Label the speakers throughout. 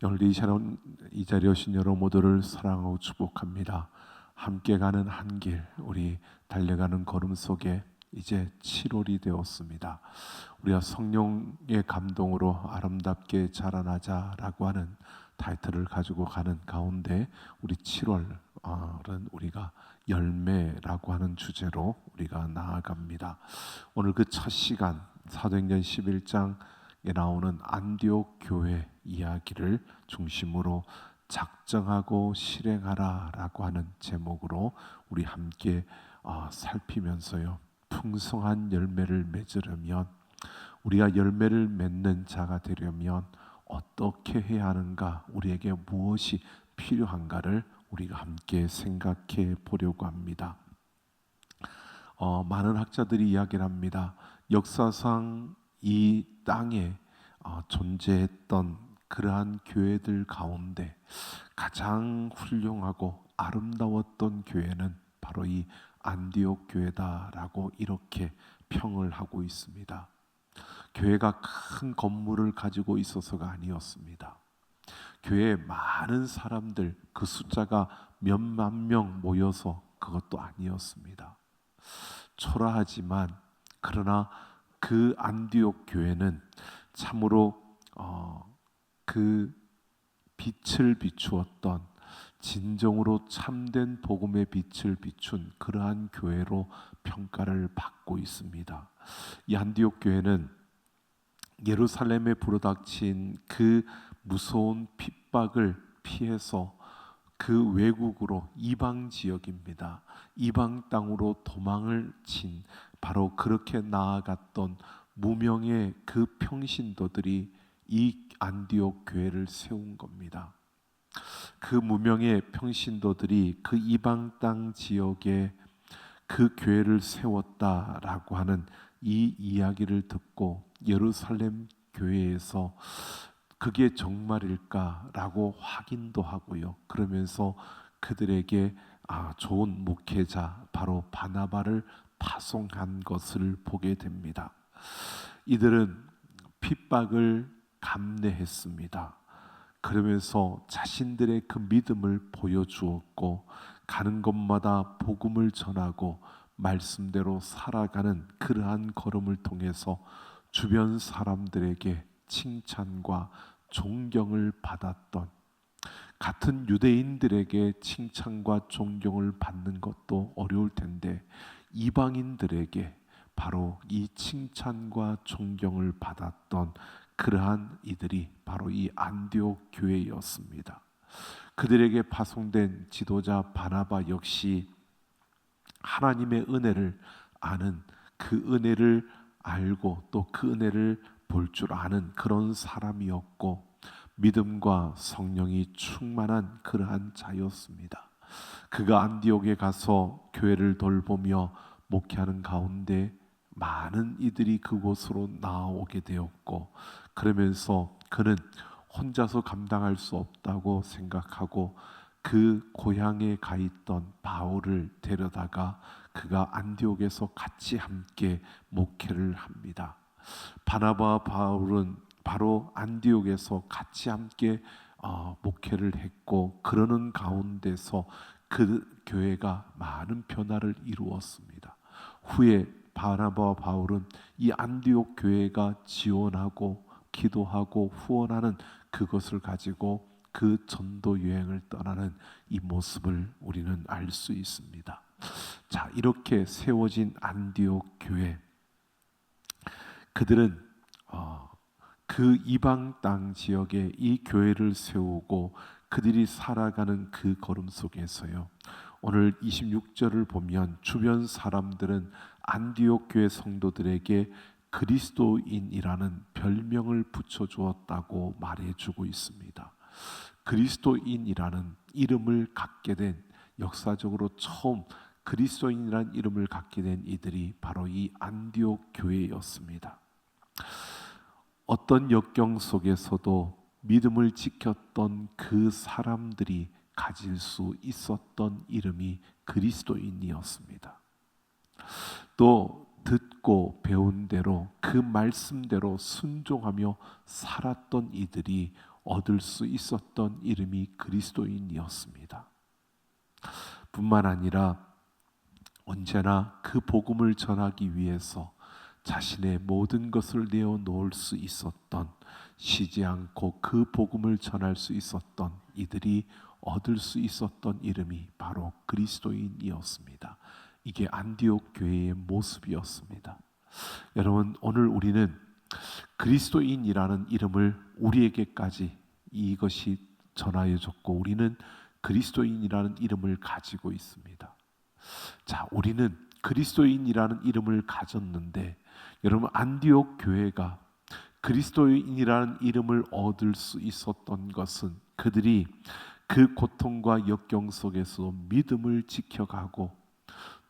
Speaker 1: 오늘 이 자리에 오신 여러분 모두를 사랑하고 축복합니다. 함께 가는 한 길, 우리 달려가는 걸음 속에 이제 7월이 되었습니다. 우리가 성령의 감동으로 아름답게 자라나자라고 하는 타이틀을 가지고 가는 가운데 우리 7월은 우리가 열매라고 하는 주제로 우리가 나아갑니다. 오늘 그 첫 시간 사도행전 11장에 나오는 안디옥 교회 이야기를 중심으로 작정하고 실행하라라고 하는 제목으로 우리 함께 살피면서요, 풍성한 열매를 맺으려면, 우리가 열매를 맺는 자가 되려면 어떻게 해야 하는가, 우리에게 무엇이 필요한가를 우리가 함께 생각해 보려고 합니다. 많은 학자들이 이야기를 합니다. 역사상 이 땅에 존재했던 그러한 교회들 가운데 가장 훌륭하고 아름다웠던 교회는 바로 이 안디옥 교회다라고 이렇게 평을 하고 있습니다. 교회가 큰 건물을 가지고 있어서가 아니었습니다. 교회에 많은 사람들, 그 숫자가 몇만 명 모여서 그것도 아니었습니다. 초라하지만 그러나 그 안디옥 교회는 참으로 그 빛을 비추었던, 진정으로 참된 복음의 빛을 비춘 그러한 교회로 평가를 받고 있습니다. 이 안디옥 교회는 예루살렘에 불어닥친 그 무서운 핍박을 피해서 그 외국으로, 이방 지역입니다, 이방 땅으로 도망을 친, 바로 그렇게 나아갔던 무명의 그 평신도들이 이 안디옥 교회를 세운 겁니다. 그 무명의 평신도들이 그 이방 땅 지역에 그 교회를 세웠다라고 하는 이 이야기를 듣고 예루살렘 교회에서 그게 정말일까라고 확인도 하고요. 그러면서 그들에게 좋은 목회자 바로 바나바를 파송한 것을 보게 됩니다. 이들은 핍박을 감내했습니다. 그러면서 자신들의 그 믿음을 보여주었고, 가는 곳마다 복음을 전하고 말씀대로 살아가는 그러한 걸음을 통해서 주변 사람들에게 칭찬과 존경을 받았던, 같은 유대인들에게 칭찬과 존경을 받는 것도 어려울 텐데 이방인들에게 바로 이 칭찬과 존경을 받았던 그러한 이들이 바로 이 안디옥 교회였습니다. 그들에게 파송된 지도자 바나바 역시 하나님의 은혜를 아는, 그 은혜를 알고 또 그 은혜를 볼 줄 아는 그런 사람이었고, 믿음과 성령이 충만한 그러한 자였습니다. 그가 안디옥에 가서 교회를 돌보며 목회하는 가운데 많은 이들이 그곳으로 나오게 되었고, 그러면서 그는 혼자서 감당할 수 없다고 생각하고 그 고향에 가 있던 바울을 데려다가 그가 안디옥에서 같이 함께 목회를 합니다. 바나바와 바울은 바로 안디옥에서 같이 함께 목회를 했고, 그러는 가운데서 그 교회가 많은 변화를 이루었습니다. 후에 바나바와 바울은 이 안디옥 교회가 지원하고 기도하고 후원하는 그것을 가지고 그 전도 여행을 떠나는 이 모습을 우리는 알 수 있습니다. 자, 이렇게 세워진 안디옥 교회, 그들은 그 이방 땅 지역에 이 교회를 세우고 그들이 살아가는 그 걸음 속에서요, 오늘 26절을 보면 주변 사람들은 안디옥 교회 성도들에게 그리스도인이라는 별명을 붙여주었다고 말해주고 있습니다. 그리스도인이라는 이름을 갖게 된, 역사적으로 처음 그리스도인이라는 이름을 갖게 된 이들이 바로 이 안디옥 교회였습니다. 어떤 역경 속에서도 믿음을 지켰던 그 사람들이 가질 수 있었던 이름이 그리스도인이었습니다. 또 듣고 배운 대로 그 말씀대로 순종하며 살았던 이들이 얻을 수 있었던 이름이 그리스도인이었습니다. 뿐만 아니라 언제나 그 복음을 전하기 위해서 자신의 모든 것을 내어놓을 수 있었던, 쉬지 않고 그 복음을 전할 수 있었던 이들이 얻을 수 있었던 이름이 바로 그리스도인이었습니다. 이게 안디옥 교회의 모습이었습니다. 여러분, 오늘 우리는 그리스도인이라는 이름을 우리에게까지 이것이 전하여졌고 우리는 그리스도인이라는 이름을 가지고 있습니다. 자, 우리는 그리스도인이라는 이름을 가졌는데, 여러분, 안디옥 교회가 그리스도인이라는 이름을 얻을 수 있었던 것은 그들이 그 고통과 역경 속에서 믿음을 지켜가고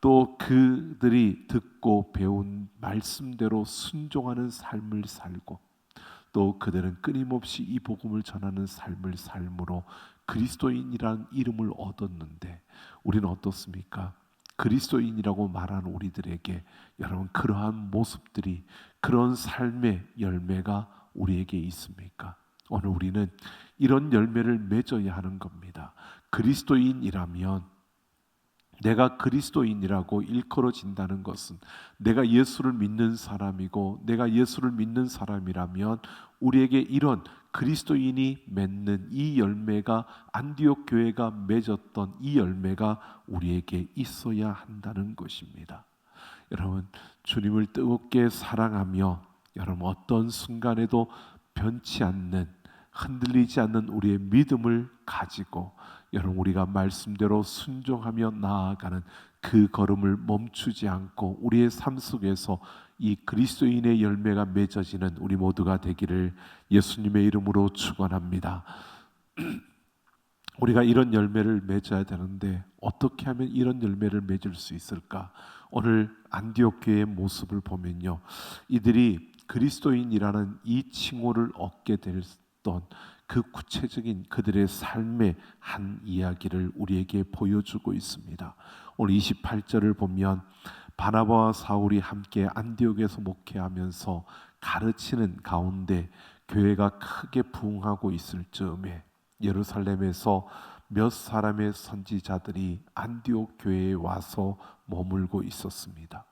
Speaker 1: 또 그들이 듣고 배운 말씀대로 순종하는 삶을 살고 또 그들은 끊임없이 이 복음을 전하는 삶을 삶으로 그리스도인이라는 이름을 얻었는데, 우리는 어떻습니까? 그리스도인이라고 말하는 우리들에게 여러분, 그러한 모습들이, 그런 삶의 열매가 우리에게 있습니까? 오늘 우리는 이런 열매를 맺어야 하는 겁니다. 그리스도인이라면, 내가 그리스도인이라고 일컬어진다는 것은 내가 예수를 믿는 사람이고, 내가 예수를 믿는 사람이라면 우리에게 이런 그리스도인이 맺는 이 열매가, 안디옥 교회가 맺었던 이 열매가 우리에게 있어야 한다는 것입니다. 여러분, 주님을 뜨겁게 사랑하며 여러분 어떤 순간에도 변치 않는, 흔들리지 않는 우리의 믿음을 가지고 여러분 우리가 말씀대로 순종하며 나아가는 그 걸음을 멈추지 않고 우리의 삶 속에서 이 그리스도인의 열매가 맺어지는 우리 모두가 되기를 예수님의 이름으로 축원합니다. 우리가 이런 열매를 맺어야 되는데 어떻게 하면 이런 열매를 맺을 수 있을까? 오늘 안디옥 교회의 모습을 보면요, 이들이 그리스도인이라는 이 칭호를 얻게 됐던 그 구체적인 그들의 삶의 한 이야기를 우리에게 보여주고 있습니다. 오늘 28절을 보면 바나바와 사울이 함께 안디옥에서 목회하면서 가르치는 가운데 교회가 크게 부흥하고 있을 즈음에 예루살렘에서 몇 사람의 선지자들이 안디옥 교회에 와서 머물고 있었습니다.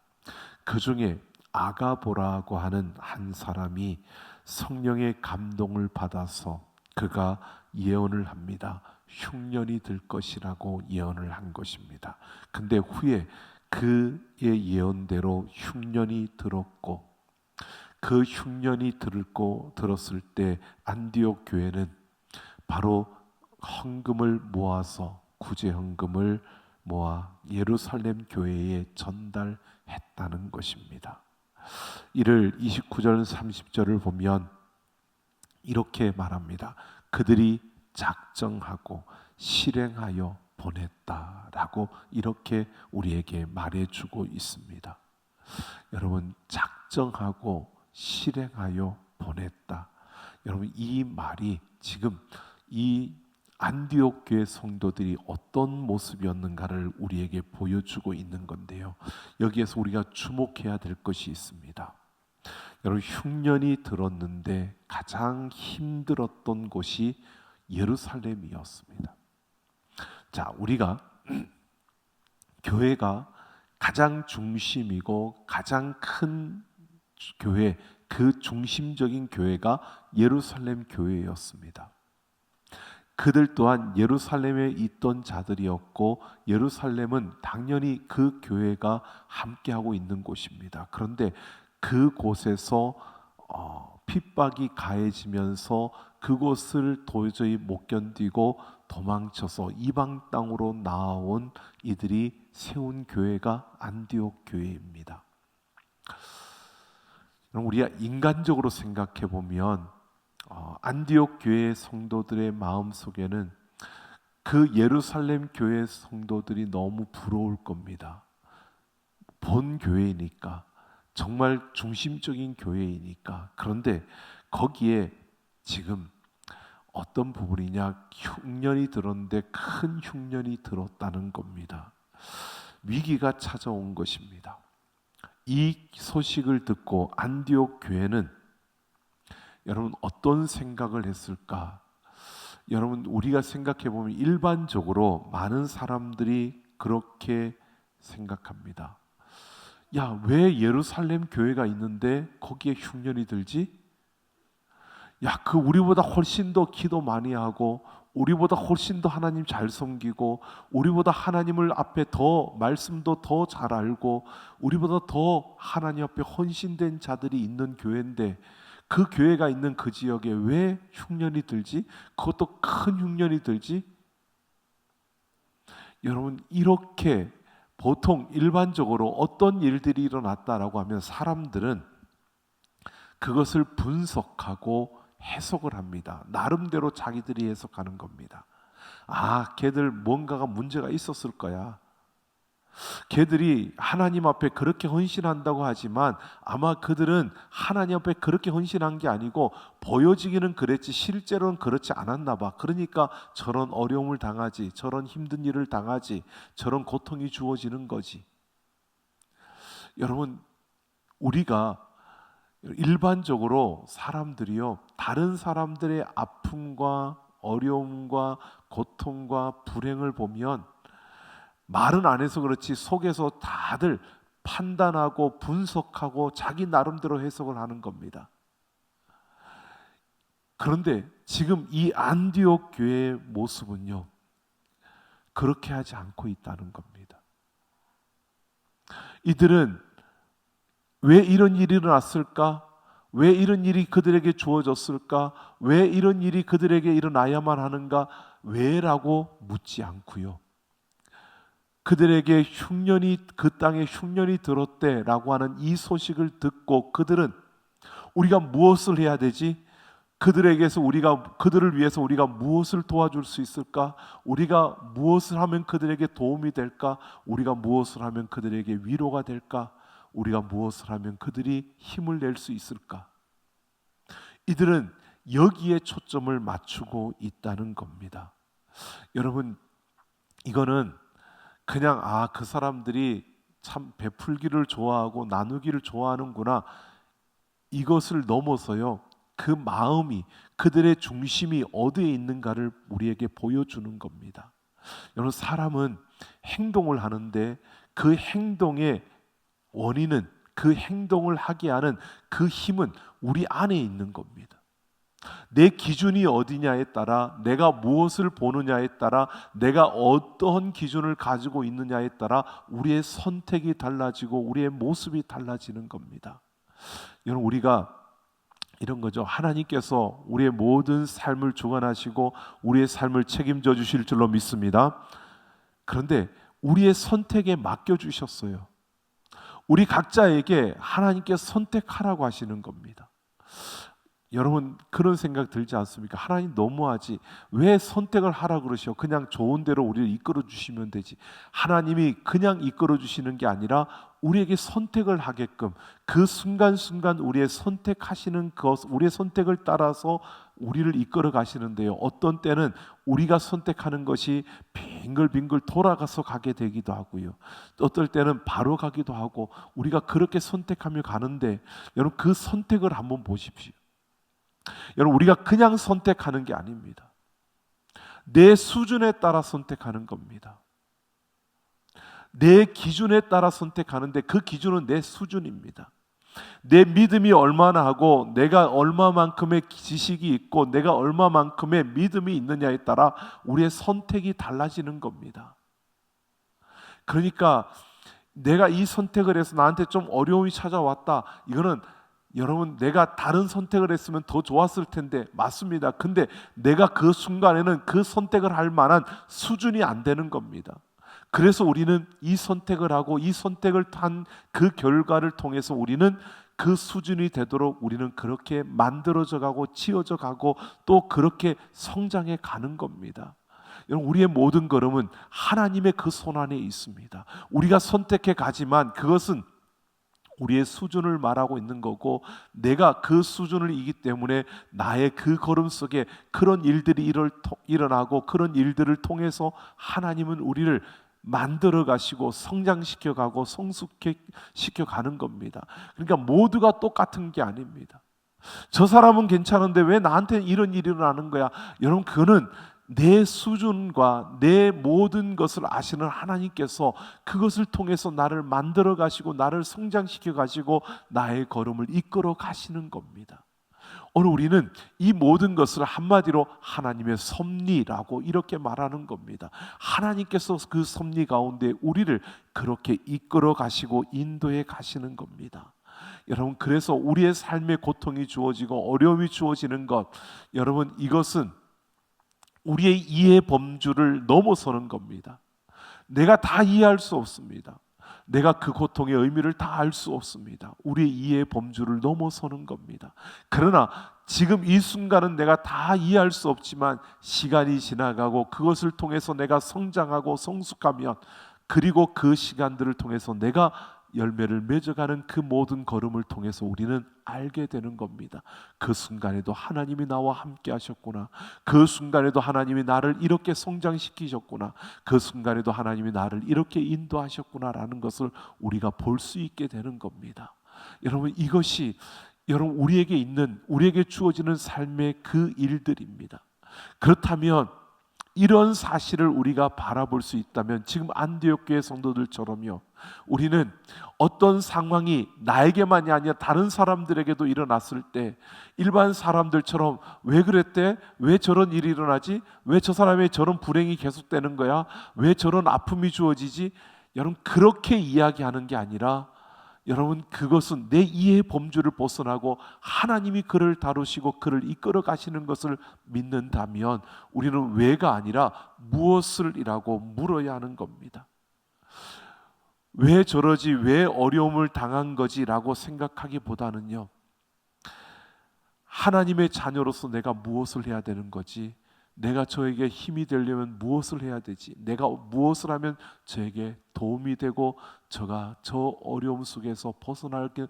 Speaker 1: 그 중에 아가보라고 하는 한 사람이 성령의 감동을 받아서 그가 예언을 합니다. 흉년이 들 것이라고 예언을 한 것입니다. 근데 후에 그의 예언대로 흉년이 들었고, 그 흉년이 들었을 때 안디옥 교회는 바로 헌금을 모아서, 구제 헌금을 모아 예루살렘 교회에 전달했다는 것입니다. 이를 29절 30절을 보면 이렇게 말합니다. 그들이 작정하고 실행하여 보냈다라고 이렇게 우리에게 말해주고 있습니다. 여러분, 작정하고 실행하여 보냈다. 여러분, 이 말이 지금 이 안디옥 교회 성도들이 어떤 모습이었는가를 우리에게 보여주고 있는 건데요, 여기에서 우리가 주목해야 될 것이 있습니다. 여러분, 흉년이 들었는데 가장 힘들었던 곳이 예루살렘이었습니다. 자, 우리가 교회가 가장 중심이고 가장 큰 교회, 그 중심적인 교회가 예루살렘 교회였습니다. 그들 또한 예루살렘에 있던 자들이었고 예루살렘은 당연히 그 교회가 함께하고 있는 곳입니다. 그런데 그곳에서 핍박이 가해지면서 그곳을 도저히 못 견디고 도망쳐서 이방 땅으로 나아온 이들이 세운 교회가 안디옥 교회입니다. 우리가 인간적으로 생각해 보면 안디옥 교회 성도들의 마음 속에는 그 예루살렘 교회 성도들이 너무 부러울 겁니다. 본 교회니까, 정말 중심적인 교회이니까. 그런데 거기에 지금 어떤 부분이냐, 흉년이 들었는데 큰 흉년이 들었다는 겁니다. 위기가 찾아온 것입니다. 이 소식을 듣고 안디옥 교회는 여러분 어떤 생각을 했을까? 여러분, 우리가 생각해 보면 일반적으로 많은 사람들이 그렇게 생각합니다. 야, 왜 예루살렘 교회가 있는데 거기에 흉년이 들지? 야, 그 우리보다 훨씬 더 기도 많이 하고, 우리보다 훨씬 더 하나님 잘 섬기고, 우리보다 하나님을 앞에 더 말씀도 더 잘 알고, 우리보다 더 하나님 앞에 헌신된 자들이 있는 교회인데, 그 교회가 있는 그 지역에 왜 흉년이 들지? 그것도 큰 흉년이 들지? 여러분, 이렇게 보통 일반적으로 어떤 일들이 일어났다라고 하면 사람들은 그것을 분석하고 해석을 합니다. 나름대로 자기들이 해석하는 겁니다. 아, 걔들 뭔가가 문제가 있었을 거야. 걔들이 하나님 앞에 그렇게 헌신한다고 하지만 아마 그들은 하나님 앞에 그렇게 헌신한 게 아니고 보여지기는 그랬지 실제로는 그렇지 않았나 봐. 그러니까 저런 어려움을 당하지, 저런 힘든 일을 당하지, 저런 고통이 주어지는 거지. 여러분, 우리가 일반적으로 사람들이요, 다른 사람들의 아픔과 어려움과 고통과 불행을 보면 말은 안 해서 그렇지 속에서 다들 판단하고 분석하고 자기 나름대로 해석을 하는 겁니다. 그런데 지금 이 안디옥 교회의 모습은요, 그렇게 하지 않고 있다는 겁니다. 이들은 왜 이런 일이 일어났을까? 왜 이런 일이 그들에게 주어졌을까? 왜 이런 일이 그들에게 일어나야만 하는가? 왜라고 묻지 않고요, 그들에게 흉년이, 그 땅에 흉년이 들었대라고 하는 이 소식을 듣고 그들은 우리가 무엇을 해야 되지? 그들을 위해서 우리가 무엇을 도와줄 수 있을까? 우리가 무엇을 하면 그들에게 도움이 될까? 우리가 무엇을 하면 그들에게 위로가 될까? 우리가 무엇을 하면 그들이 힘을 낼 수 있을까? 이들은 여기에 초점을 맞추고 있다는 겁니다. 여러분, 이거는 그냥 그 사람들이 참 베풀기를 좋아하고 나누기를 좋아하는구나, 이것을 넘어서요, 그 마음이, 그들의 중심이 어디에 있는가를 우리에게 보여주는 겁니다. 여러분, 사람은 행동을 하는데 그 행동의 원인은, 그 행동을 하게 하는 그 힘은 우리 안에 있는 겁니다. 내 기준이 어디냐에 따라, 내가 무엇을 보느냐에 따라, 내가 어떤 기준을 가지고 있느냐에 따라 우리의 선택이 달라지고 우리의 모습이 달라지는 겁니다. 여러분, 우리가 이런 거죠. 하나님께서 우리의 모든 삶을 주관하시고 우리의 삶을 책임져 주실 줄로 믿습니다. 그런데 우리의 선택에 맡겨주셨어요. 우리 각자에게 하나님께서 선택하라고 하시는 겁니다. 여러분, 그런 생각 들지 않습니까? 하나님 너무하지, 왜 선택을 하라 그러셔? 그냥 좋은 대로 우리를 이끌어 주시면 되지. 하나님이 그냥 이끌어 주시는 게 아니라 우리에게 선택을 하게끔 그 순간순간 우리의 선택하시는 것, 우리의 선택을 따라서 우리를 이끌어 가시는데요, 어떤 때는 우리가 선택하는 것이 빙글빙글 돌아가서 가게 되기도 하고요, 어떨 때는 바로 가기도 하고, 우리가 그렇게 선택하며 가는데 여러분, 그 선택을 한번 보십시오. 여러분, 우리가 그냥 선택하는 게 아닙니다. 내 수준에 따라 선택하는 겁니다. 내 기준에 따라 선택하는데 그 기준은 내 수준입니다. 내 믿음이 얼마나 하고 내가 얼마만큼의 지식이 있고 내가 얼마만큼의 믿음이 있느냐에 따라 우리의 선택이 달라지는 겁니다. 그러니까 내가 이 선택을 해서 나한테 좀 어려움이 찾아왔다, 이거는 여러분, 내가 다른 선택을 했으면 더 좋았을 텐데, 맞습니다. 근데 내가 그 순간에는 그 선택을 할 만한 수준이 안 되는 겁니다. 그래서 우리는 이 선택을 하고 이 선택을 한 그 결과를 통해서 우리는 그 수준이 되도록 우리는 그렇게 만들어져 가고 지어져 가고 또 그렇게 성장해 가는 겁니다. 여러분, 우리의 모든 걸음은 하나님의 그 손 안에 있습니다. 우리가 선택해 가지만 그것은 우리의 수준을 말하고 있는 거고, 내가 그 수준을 이기 때문에 나의 그 걸음 속에 그런 일들이 일어나고 그런 일들을 통해서 하나님은 우리를 만들어 가시고 성장시켜 가고 성숙시켜 가는 겁니다. 그러니까 모두가 똑같은 게 아닙니다. 저 사람은 괜찮은데 왜 나한테 이런 일이 일어나는 거야? 여러분, 그거는 내 수준과 내 모든 것을 아시는 하나님께서 그것을 통해서 나를 만들어 가시고 나를 성장시켜 가지고 나의 걸음을 이끌어 가시는 겁니다. 오늘 우리는 이 모든 것을 한마디로 하나님의 섭리라고 이렇게 말하는 겁니다. 하나님께서 그 섭리 가운데 우리를 그렇게 이끌어 가시고 인도해 가시는 겁니다. 여러분, 그래서 우리의 삶에 고통이 주어지고 어려움이 주어지는 것, 여러분, 이것은 우리의 이해 범주를 넘어서는 겁니다. 내가 다 이해할 수 없습니다. 내가 그 고통의 의미를 다 알 수 없습니다. 우리의 이해 범주를 넘어서는 겁니다. 그러나 지금 이 순간은 내가 다 이해할 수 없지만 시간이 지나가고 그것을 통해서 내가 성장하고 성숙하면, 그리고 그 시간들을 통해서 내가 열매를 맺어가는 그 모든 걸음을 통해서 우리는 알게 되는 겁니다. 그 순간에도 하나님이 나와 함께 하셨구나. 그 순간에도 하나님이 나를 이렇게 성장시키셨구나. 그 순간에도 하나님이 나를 이렇게 인도하셨구나라는 것을 우리가 볼 수 있게 되는 겁니다. 여러분, 이것이 여러분 우리에게 주어지는 삶의 그 일들입니다. 그렇다면 이런 사실을 우리가 바라볼 수 있다면 지금 안디옥 교회 성도들처럼요, 우리는 어떤 상황이 나에게만이 아니라 다른 사람들에게도 일어났을 때 일반 사람들처럼 왜 그랬대? 왜 저런 일이 일어나지? 왜 저 사람의 저런 불행이 계속되는 거야? 왜 저런 아픔이 주어지지? 여러분, 그렇게 이야기하는 게 아니라, 여러분, 그것은 내 이해 범주를 벗어나고 하나님이 그를 다루시고 그를 이끌어 가시는 것을 믿는다면 우리는 왜가 아니라 무엇을이라고 물어야 하는 겁니다. 왜 저러지? 왜 어려움을 당한 거지? 라고 생각하기보다는요, 하나님의 자녀로서 내가 무엇을 해야 되는 거지? 내가 저에게 힘이 되려면 무엇을 해야 되지? 내가 무엇을 하면 저에게 도움이 되고 저가 저 어려움 속에서 벗어나는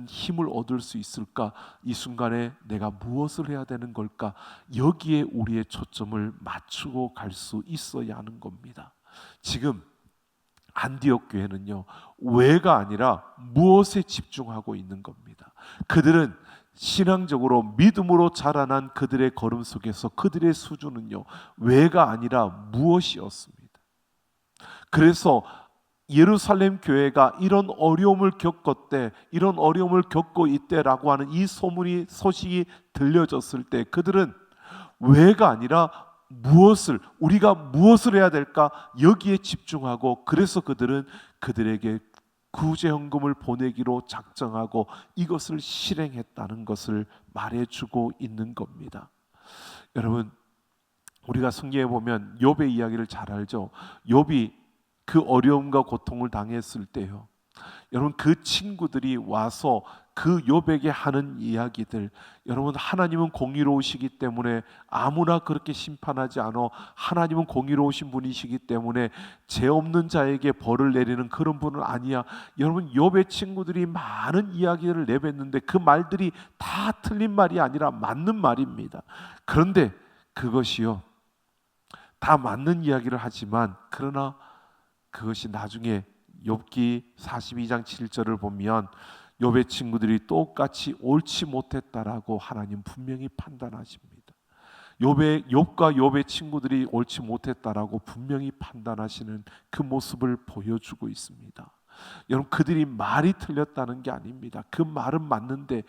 Speaker 1: 힘을 얻을 수 있을까? 이 순간에 내가 무엇을 해야 되는 걸까? 여기에 우리의 초점을 맞추고 갈 수 있어야 하는 겁니다. 지금 안디옥 교회는요, 왜가 아니라 무엇에 집중하고 있는 겁니다. 그들은 신앙적으로 믿음으로 자라난 그들의 걸음 속에서 그들의 수준은요, 왜가 아니라 무엇이었습니다. 그래서 예루살렘 교회가 이런 어려움을 겪었대, 이런 어려움을 겪고 있대라고 하는 이 소식이 들려졌을 때 그들은 왜가 아니라 우리가 무엇을 해야 될까? 여기에 집중하고, 그래서 그들은 그들에게 구제헌금을 보내기로 작정하고 이것을 실행했다는 것을 말해주고 있는 겁니다. 여러분, 우리가 성경에 보면 욥의 이야기를 잘 알죠. 욥이 그 어려움과 고통을 당했을 때요, 여러분, 그 친구들이 와서 그 욥에게 하는 이야기들, 여러분, 하나님은 공의로우시기 때문에 아무나 그렇게 심판하지 않아. 하나님은 공의로우신 분이시기 때문에 죄 없는 자에게 벌을 내리는 그런 분은 아니야. 여러분, 욥의 친구들이 많은 이야기를 내뱉는데 그 말들이 다 틀린 말이 아니라 맞는 말입니다. 그런데 그것이요, 다 맞는 이야기를 하지만, 그러나 그것이 나중에 욥기 42장 7절을 보면 욥의 친구들이 똑같이 옳지 못했다라고 하나님 분명히 판단하십니다. 욥과 욥의 친구들이 옳지 못했다라고 분명히 판단하시는 그 모습을 보여주고 있습니다. 여러분, 그들이 말이 틀렸다는 게 아닙니다. 그 말은 맞는데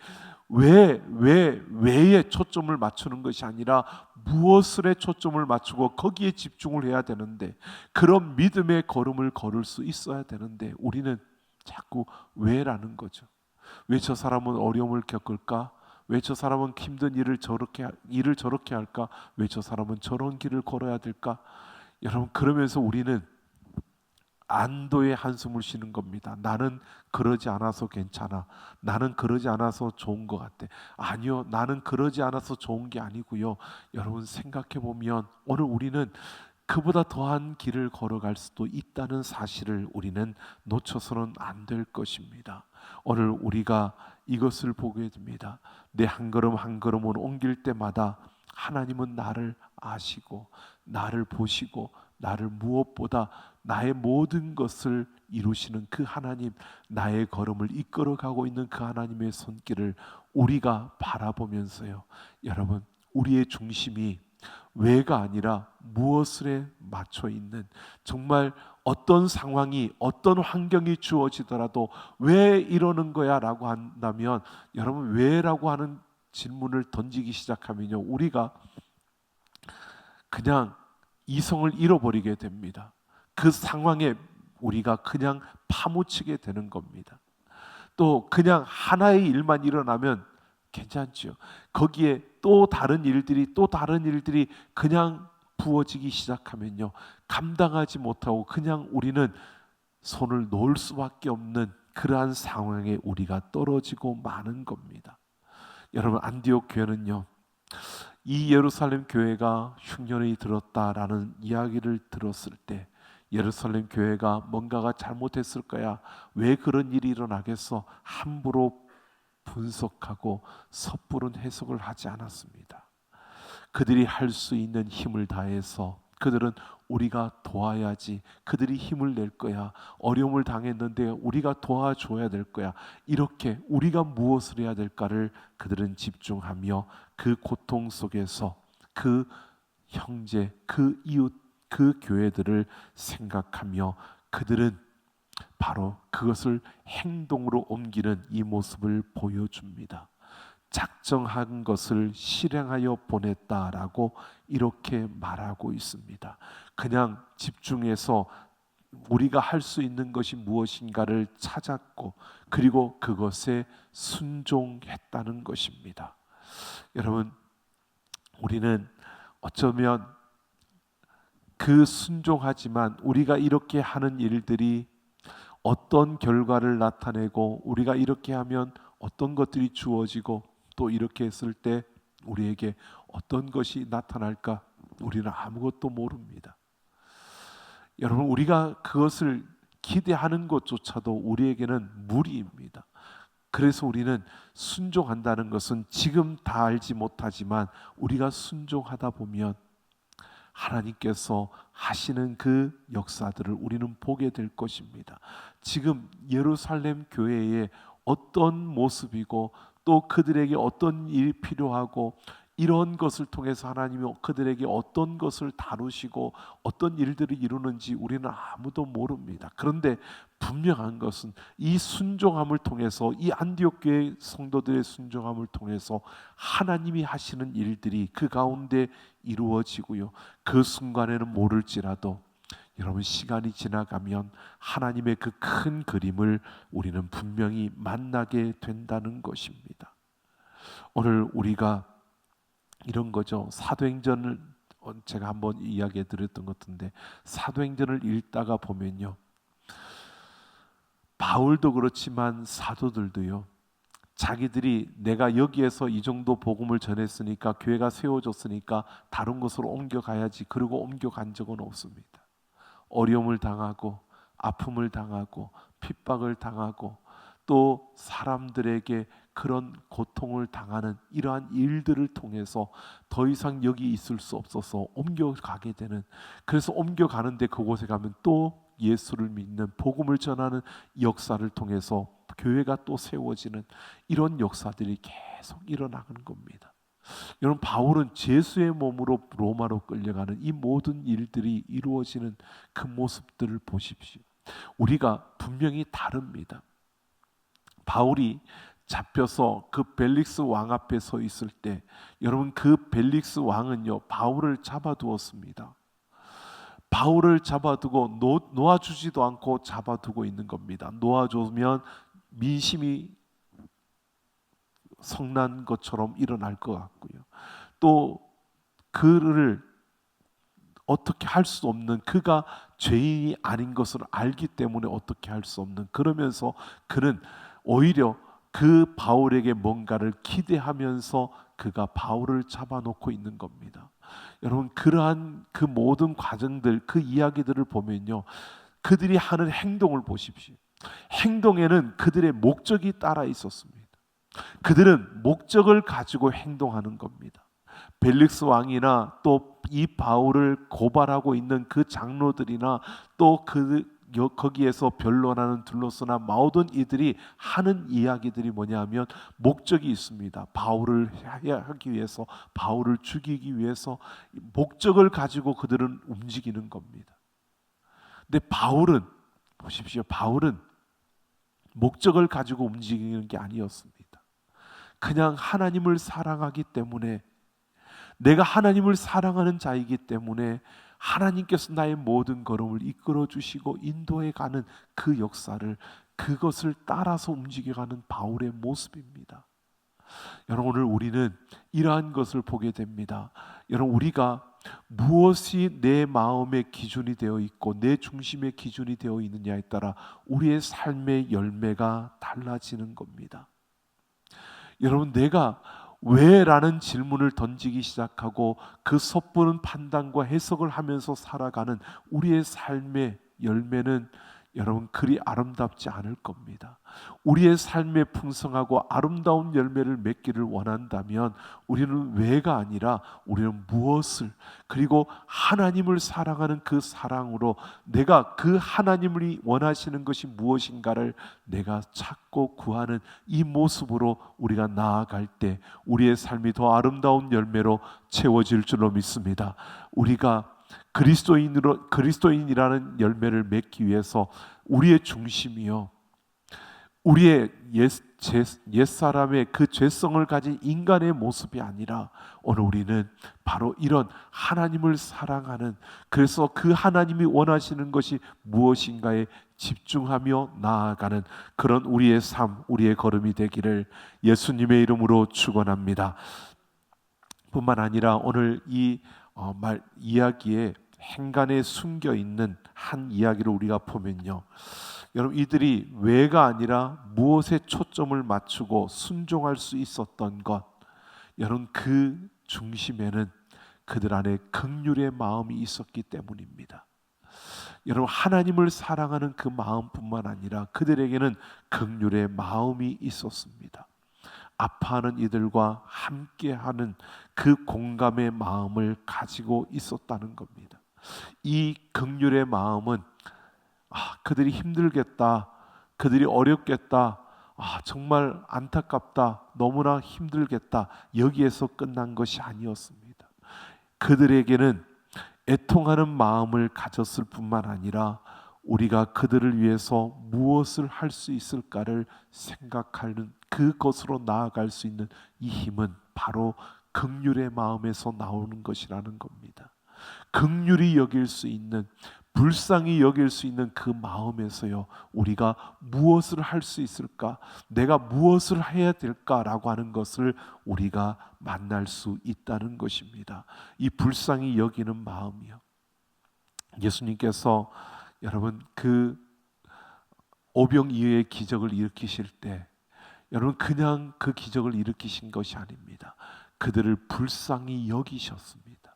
Speaker 1: 왜에 초점을 맞추는 것이 아니라 무엇에 초점을 맞추고 거기에 집중을 해야 되는데, 그런 믿음의 걸음을 걸을 수 있어야 되는데 우리는 자꾸 왜라는 거죠. 왜 저 사람은 어려움을 겪을까? 왜 저 사람은 힘든 일을 저렇게 할까? 왜 저 사람은 저런 길을 걸어야 될까? 여러분, 그러면서 우리는 안도의 한숨을 쉬는 겁니다. 나는 그러지 않아서 괜찮아. 나는 그러지 않아서 좋은 것 같아. 아니요, 나는 그러지 않아서 좋은 게 아니고요. 여러분, 생각해 보면 오늘 우리는 그보다 더한 길을 걸어갈 수도 있다는 사실을 우리는 놓쳐서는 안 될 것입니다. 오늘 우리가 이것을 보게 됩니다. 내 한 걸음 한 걸음을 옮길 때마다 하나님은 나를 아시고 나를 보시고 나를 무엇보다 나의 모든 것을 이루시는 그 하나님, 나의 걸음을 이끌어가고 있는 그 하나님의 손길을 우리가 바라보면서요, 여러분, 우리의 중심이 왜가 아니라 무엇에 맞춰 있는, 정말 어떤 상황이 어떤 환경이 주어지더라도 왜 이러는 거야 라고 한다면, 여러분, 왜라고 하는 질문을 던지기 시작하면요, 우리가 그냥 이성을 잃어버리게 됩니다. 그 상황에 우리가 그냥 파묻히게 되는 겁니다. 또 그냥 하나의 일만 일어나면 괜찮죠. 거기에 또 다른 일들이 그냥 부어지기 시작하면요, 감당하지 못하고 그냥 우리는 손을 놓을 수밖에 없는 그러한 상황에 우리가 떨어지고 마는 겁니다. 여러분, 안디옥 교회는요, 이 예루살렘 교회가 흉년이 들었다라는 이야기를 들었을 때 예루살렘 교회가 뭔가가 잘못했을 거야, 왜 그런 일이 일어나겠어, 함부로 분석하고 섣부른 해석을 하지 않았습니다. 그들이 할 수 있는 힘을 다해서 그들은 우리가 도와야지, 그들이 힘을 낼 거야, 어려움을 당했는데 우리가 도와줘야 될 거야, 이렇게 우리가 무엇을 해야 될까를 그들은 집중하며 그 고통 속에서 그 형제, 그 이웃, 그 교회들을 생각하며 그들은 바로 그것을 행동으로 옮기는 이 모습을 보여줍니다. 작정한 것을 실행하여 보냈다라고 이렇게 말하고 있습니다. 그냥 집중해서 우리가 할 수 있는 것이 무엇인가를 찾았고 그리고 그것에 순종했다는 것입니다. 여러분, 우리는 어쩌면 그 순종하지만 우리가 이렇게 하는 일들이 어떤 결과를 나타내고 우리가 이렇게 하면 어떤 것들이 주어지고 또 이렇게 했을 때 우리에게 어떤 것이 나타날까, 우리는 아무것도 모릅니다. 여러분, 우리가 그것을 기대하는 것조차도 우리에게는 무리입니다. 그래서 우리는 순종한다는 것은 지금 다 알지 못하지만 우리가 순종하다 보면 하나님께서 하시는 그 역사들을 우리는 보게 될 것입니다. 지금 예루살렘 교회의 어떤 모습이고 또 그들에게 어떤 일이 필요하고 이런 것을 통해서 하나님이 그들에게 어떤 것을 다루시고 어떤 일들을 이루는지 우리는 아무도 모릅니다. 그런데 분명한 것은 이 순종함을 통해서, 이 안디옥 교회 성도들의 순종함을 통해서 하나님이 하시는 일들이 그 가운데 이루어지고요, 그 순간에는 모를지라도 여러분, 시간이 지나가면 하나님의 그 큰 그림을 우리는 분명히 만나게 된다는 것입니다. 오늘 우리가 이런 거죠. 사도행전을 제가 한번 이야기해 드렸던 것 같은데, 사도행전을 읽다가 보면요, 바울도 그렇지만 사도들도요, 자기들이 내가 여기에서 이 정도 복음을 전했으니까, 교회가 세워졌으니까 다른 곳으로 옮겨가야지, 그러고 옮겨간 적은 없습니다. 어려움을 당하고 아픔을 당하고 핍박을 당하고 또 사람들에게 그런 고통을 당하는 이러한 일들을 통해서 더 이상 여기 있을 수 없어서 옮겨가게 되는, 그래서 옮겨가는데 그곳에 가면 또 예수를 믿는, 복음을 전하는 역사를 통해서 교회가 또 세워지는 이런 역사들이 계속 일어나는 겁니다. 여러분, 바울은 제수의 몸으로 로마로 끌려가는 이 모든 일들이 이루어지는 그 모습들을 보십시오. 우리가 분명히 다릅니다. 바울이 잡혀서 그 벨릭스 왕 앞에 서 있을 때, 여러분, 그 벨릭스 왕은요, 바울을 잡아두었습니다. 바울을 잡아두고 놓아주지도 않고 잡아두고 있는 겁니다. 놓아주면 민심이 성난 것처럼 일어날 것 같고요, 또 그를 어떻게 할 수 없는, 그가 죄인이 아닌 것을 알기 때문에 어떻게 할 수 없는, 그러면서 그는 오히려 그 바울에게 뭔가를 기대하면서 그가 바울을 잡아놓고 있는 겁니다. 여러분, 그러한 그 모든 과정들, 그 이야기들을 보면요, 그들이 하는 행동을 보십시오. 행동에는 그들의 목적이 따라 있었습니다. 그들은 목적을 가지고 행동하는 겁니다. 벨릭스 왕이나 또 이 바울을 고발하고 있는 그 장로들이나 또 거기에서 변론하는 둘로스나 모든 이들이 하는 이야기들이 뭐냐면 목적이 있습니다. 바울을 하기 위해서, 바울을 죽이기 위해서 목적을 가지고 그들은 움직이는 겁니다. 근데 바울은 보십시오. 바울은 목적을 가지고 움직이는 게 아니었습니다. 그냥 하나님을 사랑하기 때문에, 내가 하나님을 사랑하는 자이기 때문에 하나님께서 나의 모든 걸음을 이끌어 주시고 인도해 가는 그 역사를, 그것을 따라서 움직여가는 바울의 모습입니다. 여러분, 오늘 우리는 이러한 것을 보게 됩니다. 여러분, 우리가 무엇이 내 마음의 기준이 되어 있고 내 중심의 기준이 되어 있느냐에 따라 우리의 삶의 열매가 달라지는 겁니다. 여러분, 내가 왜? 라는 질문을 던지기 시작하고 그 섣부른 판단과 해석을 하면서 살아가는 우리의 삶의 열매는 여러분 그리 아름답지 않을 겁니다. 우리의 삶에 풍성하고 아름다운 열매를 맺기를 원한다면 우리는 왜가 아니라 우리는 무엇을, 그리고 하나님을 사랑하는 그 사랑으로 내가 그 하나님이 원하시는 것이 무엇인가를 내가 찾고 구하는 이 모습으로 우리가 나아갈 때 우리의 삶이 더 아름다운 열매로 채워질 줄로 믿습니다. 우리가 그리스도인이라는 열매를 맺기 위해서 우리의 중심이요, 우리의 옛사람의 그 죄성을 가진 인간의 모습이 아니라 오늘 우리는 바로 이런 하나님을 사랑하는, 그래서 그 하나님이 원하시는 것이 무엇인가에 집중하며 나아가는 그런 우리의 삶, 우리의 걸음이 되기를 예수님의 이름으로 축원합니다. 뿐만 아니라 오늘 이 이야기에 행간에 숨겨 있는 한 이야기를 우리가 보면요, 여러분 이들이 왜가 아니라 무엇에 초점을 맞추고 순종할 수 있었던 것, 여러분 그 중심에는 그들 안에 긍휼의 마음이 있었기 때문입니다. 여러분, 하나님을 사랑하는 그 마음뿐만 아니라 그들에게는 긍휼의 마음이 있었습니다. 아파하는 이들과 함께하는 그 공감의 마음을 가지고 있었다는 겁니다. 이 긍휼의 마음은 그들이 힘들겠다, 그들이 어렵겠다, 정말 안타깝다, 너무나 힘들겠다, 여기에서 끝난 것이 아니었습니다. 그들에게는 애통하는 마음을 가졌을 뿐만 아니라 우리가 그들을 위해서 무엇을 할 수 있을까를 생각하는 그것으로 나아갈 수 있는 이 힘은 바로 긍휼의 마음에서 나오는 것이라는 겁니다. 긍휼히 여길 수 있는, 불쌍히 여길 수 있는 그 마음에서요, 우리가 무엇을 할 수 있을까, 내가 무엇을 해야 될까라고 하는 것을 우리가 만날 수 있다는 것입니다. 이 불쌍히 여기는 마음이요, 예수님께서 여러분 그 오병이어의 기적을 일으키실 때 여러분 그냥 그 기적을 일으키신 것이 아닙니다. 그들을 불쌍히 여기셨습니다.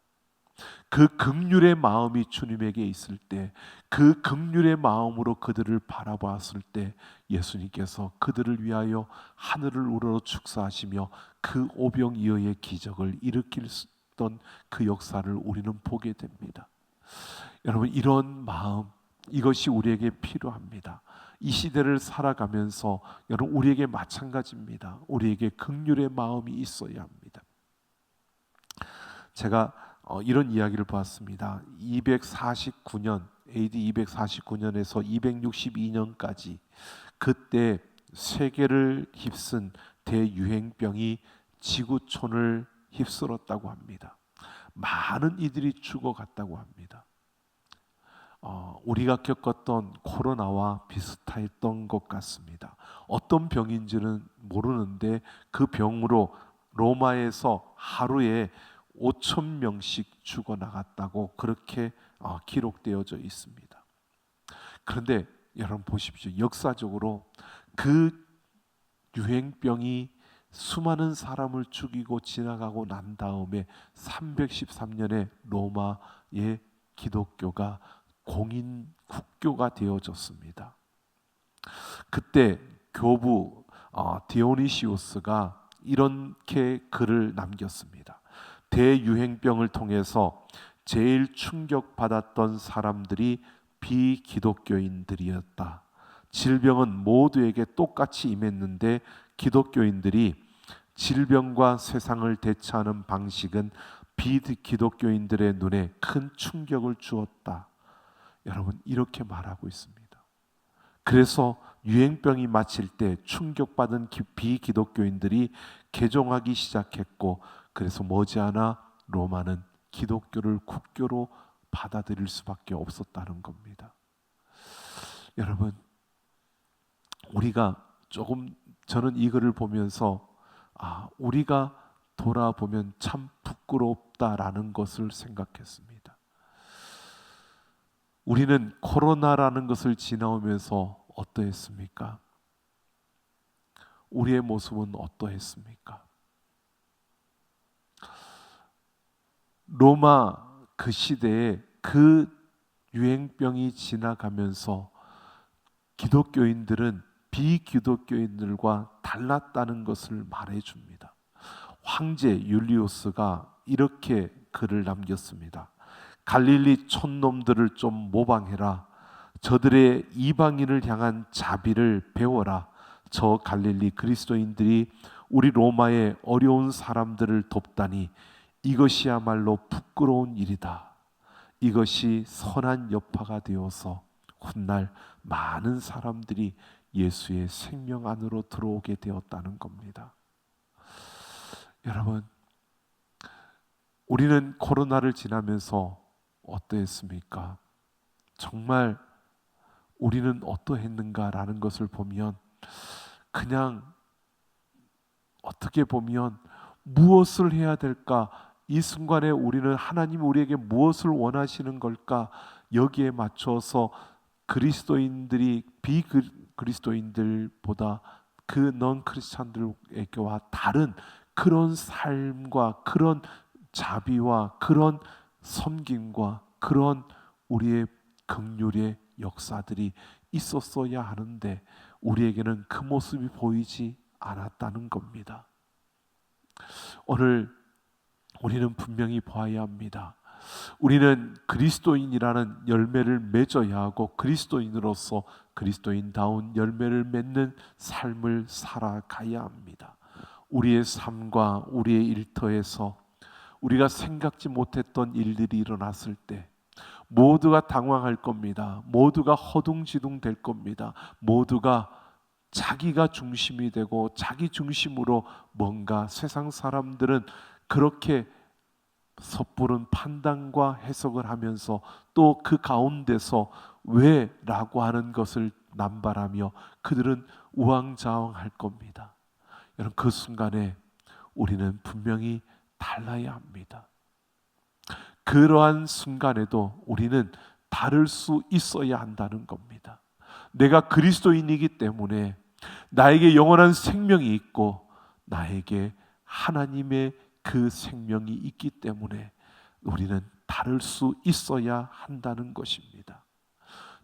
Speaker 1: 그 긍휼의 마음이 주님에게 있을 때, 그 긍휼의 마음으로 그들을 바라보았을 때 예수님께서 그들을 위하여 하늘을 우러러 축사하시며 그 오병이어의 기적을 일으키던 그 역사를 우리는 보게 됩니다. 여러분 이런 마음, 이것이 우리에게 필요합니다. 이 시대를 살아가면서 여러분 우리에게 마찬가지입니다. 우리에게 긍휼의 마음이 있어야 합니다. 제가 이런 이야기를 보았습니다. 249년 AD 249년에서 262년까지 그때 세계를 휩쓴 대유행병이 지구촌을 휩쓸었다고 합니다. 많은 이들이 죽어갔다고 합니다. 우리가 겪었던 코로나와 비슷했던 것 같습니다. 어떤 병인지는 모르는데 그 병으로 로마에서 하루에 5,000명씩 죽어나갔다고 그렇게 기록되어져 있습니다. 그런데 여러분 보십시오. 역사적으로 그 유행병이 수많은 사람을 죽이고 지나가고 난 다음에 313년에 로마의 기독교가 공인 국교가 되어졌습니다. 그때 교부 디오니시우스가 이렇게 글을 남겼습니다. 대유행병을 통해서 제일 충격받았던 사람들이 비기독교인들이었다. 질병은 모두에게 똑같이 임했는데 기독교인들이 질병과 세상을 대처하는 방식은 비기독교인들의 눈에 큰 충격을 주었다. 여러분, 이렇게 말하고 있습니다. 그래서 유행병이 마칠 때 충격받은 비기독교인들이 개종하기 시작했고, 그래서 머지않아 로마는 기독교를 국교로 받아들일 수밖에 없었다는 겁니다. 여러분, 우리가 저는 이거를 보면서 우리가 돌아보면 참 부끄럽다라는 것을 생각했습니다. 우리는 코로나라는 것을 지나오면서 어떠했습니까? 우리의 모습은 어떠했습니까? 로마 그 시대에 그 유행병이 지나가면서 기독교인들은 비기독교인들과 달랐다는 것을 말해줍니다. 황제 율리우스가 이렇게 글을 남겼습니다. 갈릴리 촌놈들을 좀 모방해라. 저들의 이방인을 향한 자비를 배워라. 저 갈릴리 그리스도인들이 우리 로마의 어려운 사람들을 돕다니 이것이야말로 부끄러운 일이다. 이것이 선한 여파가 되어서 훗날 많은 사람들이 예수의 생명 안으로 들어오게 되었다는 겁니다. 여러분, 우리는 코로나를 지나면서 어떠했습니까? 정말 우리는 어떠했는가라는 것을 보면 그냥 어떻게 보면 무엇을 해야 될까? 이 순간에 우리는 하나님이 우리에게 무엇을 원하시는 걸까? 여기에 맞춰서 그리스도인들이 비그리스도인들보다 그 넌 크리스찬들에게와 다른 그런 삶과 그런 자비와 그런 섬김과 그런 우리의 긍휼의 역사들이 있었어야 하는데 우리에게는 그 모습이 보이지 않았다는 겁니다. 오늘 우리는 분명히 봐야 합니다. 우리는 그리스도인이라는 열매를 맺어야 하고 그리스도인으로서 그리스도인다운 열매를 맺는 삶을 살아가야 합니다. 우리의 삶과 우리의 일터에서 우리가 생각지 못했던 일들이 일어났을 때 모두가 당황할 겁니다. 모두가 허둥지둥 될 겁니다. 모두가 자기가 중심이 되고 자기 중심으로 뭔가 세상 사람들은 그렇게 섣부른 판단과 해석을 하면서 또 그 가운데서 왜? 라고 하는 것을 남발하며 그들은 우왕좌왕할 겁니다. 여러분, 그 순간에 우리는 분명히 달라야 합니다. 그러한 순간에도 우리는 다를 수 있어야 한다는 겁니다. 내가 그리스도인이기 때문에 나에게 영원한 생명이 있고 나에게 하나님의 그 생명이 있기 때문에 우리는 다를 수 있어야 한다는 것입니다.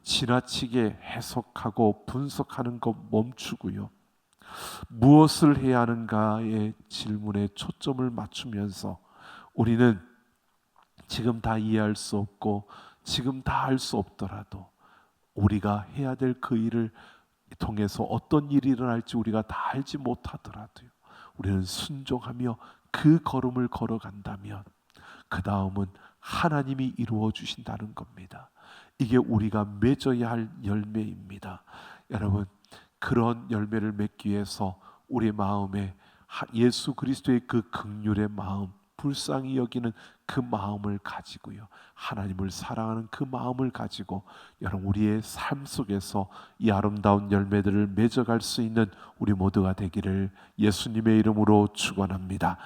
Speaker 1: 지나치게 해석하고 분석하는 것 멈추고요. 무엇을 해야 하는가의 질문에 초점을 맞추면서 우리는 지금 다 이해할 수 없고 지금 다 알 수 없더라도 우리가 해야 될 그 일을 통해서 어떤 일이 일어날지 우리가 다 알지 못하더라도요. 우리는 순종하며 그 걸음을 걸어간다면 그 다음은 하나님이 이루어 주신다는 겁니다. 이게 우리가 맺어야 할 열매입니다. 여러분, 그런 열매를 맺기 위해서 우리 마음에 예수 그리스도의 그 긍휼의 마음, 불쌍히 여기는 그 마음을 가지고요, 하나님을 사랑하는 그 마음을 가지고 여러분 우리의 삶 속에서 이 아름다운 열매들을 맺어갈 수 있는 우리 모두가 되기를 예수님의 이름으로 축원합니다.